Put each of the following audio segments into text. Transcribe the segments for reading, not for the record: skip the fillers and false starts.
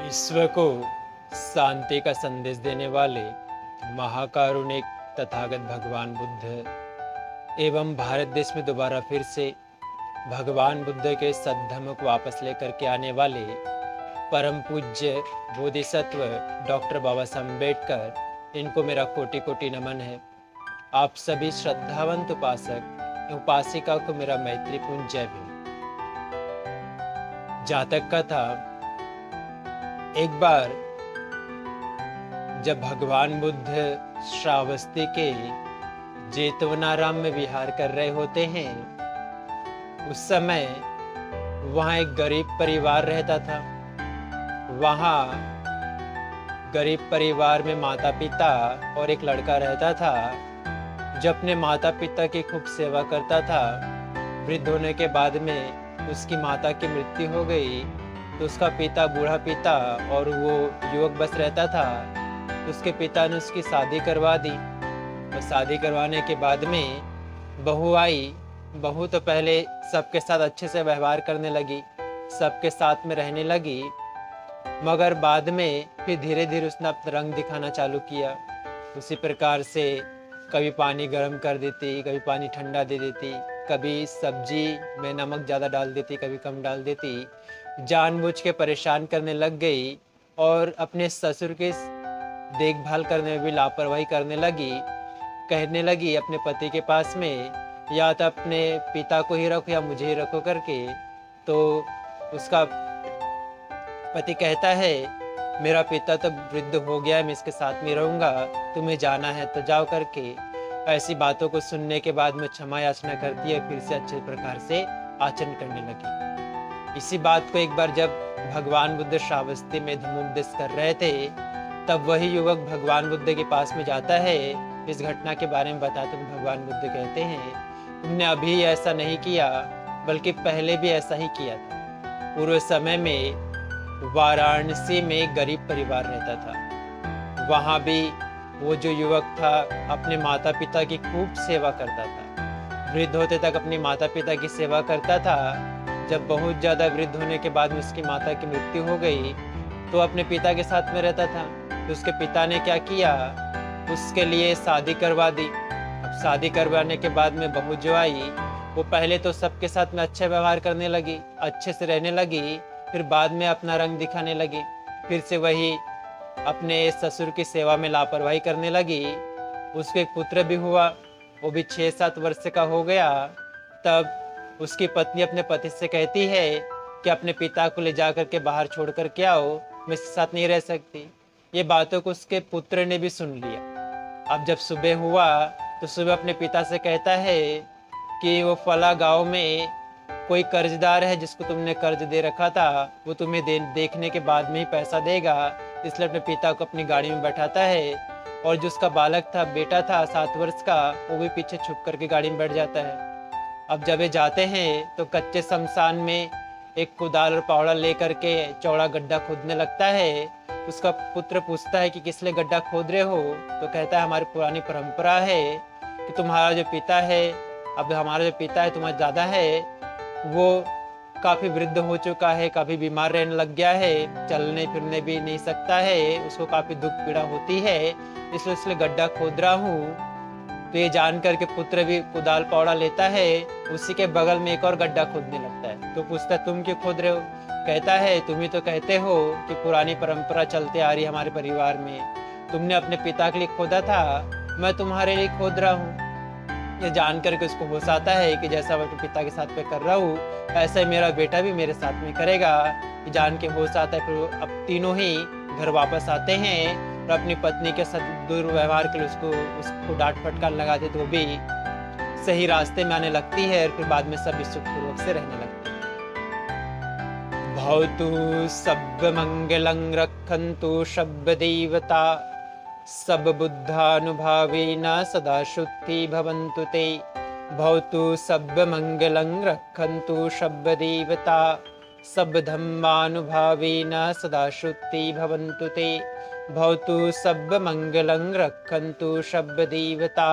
विश्व को शांति का संदेश देने वाले महाकारुणिक तथागत भगवान बुद्ध एवं भारत देश में दोबारा फिर से भगवान बुद्ध के सद्धर्म को वापस लेकर के आने वाले परम पूज्य बोधिसत्व डॉक्टर बाबा साहब अम्बेडकर, इनको मेरा कोटि कोटि नमन है। आप सभी श्रद्धावंत उपासक उपासिका को मेरा मैत्रीपूर्ण जय भीम। जातक का था, एक बार जब भगवान बुद्ध श्रावस्ती के जेतवनाराम में विहार कर रहे होते हैं, उस समय वहाँ एक गरीब परिवार रहता था। वहाँ गरीब परिवार में माता पिता और एक लड़का रहता था जो अपने माता पिता की खूब सेवा करता था। वृद्ध होने के बाद में उसकी माता की मृत्यु हो गई तो उसका पिता, बूढ़ा पिता, और वो युवक बस रहता था। उसके पिता ने उसकी शादी करवा दी और शादी करवाने के बाद में बहू आई। बहू तो पहले सबके साथ अच्छे से व्यवहार करने लगी, सबके साथ में रहने लगी, मगर बाद में फिर धीरे धीरे उसने अपना रंग दिखाना चालू किया। उसी प्रकार से कभी पानी गर्म कर देती, कभी पानी ठंडा दे देती, कभी सब्जी में नमक ज़्यादा डाल देती, कभी कम डाल देती। जानबूझ के परेशान करने लग गई और अपने ससुर की देखभाल करने में भी लापरवाही करने लगी। कहने लगी अपने पति के पास में, या तो अपने पिता को ही रखो या मुझे ही रखो करके। तो उसका पति कहता है, मेरा पिता तो वृद्ध हो गया है, मैं इसके साथ में रहूंगा, तुम्हें जाना है तो जाओ करके। ऐसी बातों को सुनने के बाद में क्षमा याचना करती है, फिर से अच्छे प्रकार से आचरण करने लगी। इसी बात को एक बार जब भगवान बुद्ध श्रावस्ती में धर्मोपदेश कर रहे थे, तब वही युवक भगवान बुद्ध के पास में जाता है। इस घटना के बारे में बताते तो भगवान बुद्ध कहते हैं, तुमने अभी ऐसा नहीं किया, बल्कि पहले भी ऐसा ही किया था। पूर्व समय में वाराणसी में एक गरीब परिवार रहता था। वहाँ भी वो जो युवक था अपने माता पिता की खूब सेवा करता था। वृद्ध होते तक अपने माता पिता की सेवा करता था। जब बहुत ज़्यादा वृद्ध होने के बाद में उसकी माता की मृत्यु हो गई तो अपने पिता के साथ में रहता था। तो उसके पिता ने क्या किया, उसके लिए शादी करवा दी। अब शादी करवाने के बाद में बहू जो आई, वो पहले तो सबके साथ में अच्छा व्यवहार करने लगी, अच्छे से रहने लगी, फिर बाद में अपना रंग दिखाने लगी। फिर से वही अपने ससुर की सेवा में लापरवाही करने लगी। उसको एक पुत्र भी हुआ, वो भी 6-7 वर्ष का हो गया। तब उसकी पत्नी अपने पति से कहती है कि अपने पिता को ले जा करके बाहर छोड़ कर के आओ, मैं इसके साथ नहीं रह सकती। ये बातों को उसके पुत्र ने भी सुन लिया। अब जब सुबह हुआ तो सुबह अपने पिता से कहता है कि वो फला गांव में कोई कर्जदार है जिसको तुमने कर्ज दे रखा था, वो तुम्हें देखने के बाद में ही पैसा देगा। इसलिए अपने पिता को अपनी गाड़ी में बैठाता है और जो उसका बालक था, बेटा था 7 वर्ष का, वो भी पीछे छुप करके गाड़ी में बैठ जाता है। अब जब ये जाते हैं तो कच्चे शमशान में एक कुदाल और फावड़ा लेकर के चौड़ा गड्ढा खोदने लगता है। उसका पुत्र पूछता है कि किस लिए गड्ढा खोद रहे हो, तो कहता है हमारी पुरानी परंपरा है कि तुम्हारा जो पिता है, अब हमारा जो पिता है तुम्हारा ज़्यादा है, वो काफ़ी वृद्ध हो चुका है, काफ़ी बीमार रहने लग गया है, चलने फिरने भी नहीं सकता है, उसको काफ़ी दुख पीड़ा होती है, इसलिए गड्ढा खोद रहा हूँ। तो ये जान करके पुत्र भी कुदाल फावड़ा लेता है, उसी के बगल में एक और गड्ढा खोदने लगता है। तो पूछता है तुम क्यों खोद रहे हो? कहता है तुम ही तो कहते हो कि पुरानी परंपरा चलते आ रही है हमारे परिवार में, तुमने अपने पिता के लिए खोदा था, मैं तुम्हारे लिए खोद रहा हूँ। ये जान करके उसको होश आता है कि जैसा मैं अपने पिता के साथ में कर रहा हूँ, ऐसा ही मेरा बेटा भी मेरे साथ में करेगा। ये जान के होश आता है। फिर अब तीनों ही घर वापस आते हैं और अपनी पत्नी के साथ दुर्व्यवहार के लिए उसको डांट फटकार लगाते, तो वो भी सही रास्ते में आने लगती है और फिर बाद में सब सुखपूर्वक से रहने लगते हैं। भवतु सब मंगलं रक्षन्तु शब्द देवता, सब बुद्धानुभावेन सदा शुद्धि भवन्तु ते। भवतु सब मंगलं रक्षन्तु शब्द देवता, सब धम्मानुभावेन सदा शुद्धि भवन्तु ते। भवतु सब मंगलं रक्षन्तु शब्द देवता,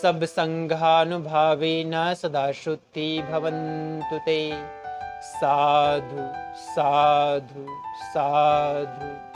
सब संघानुभावेन सदा शुद्धि भवन्तु ते। साधु साधु साधु।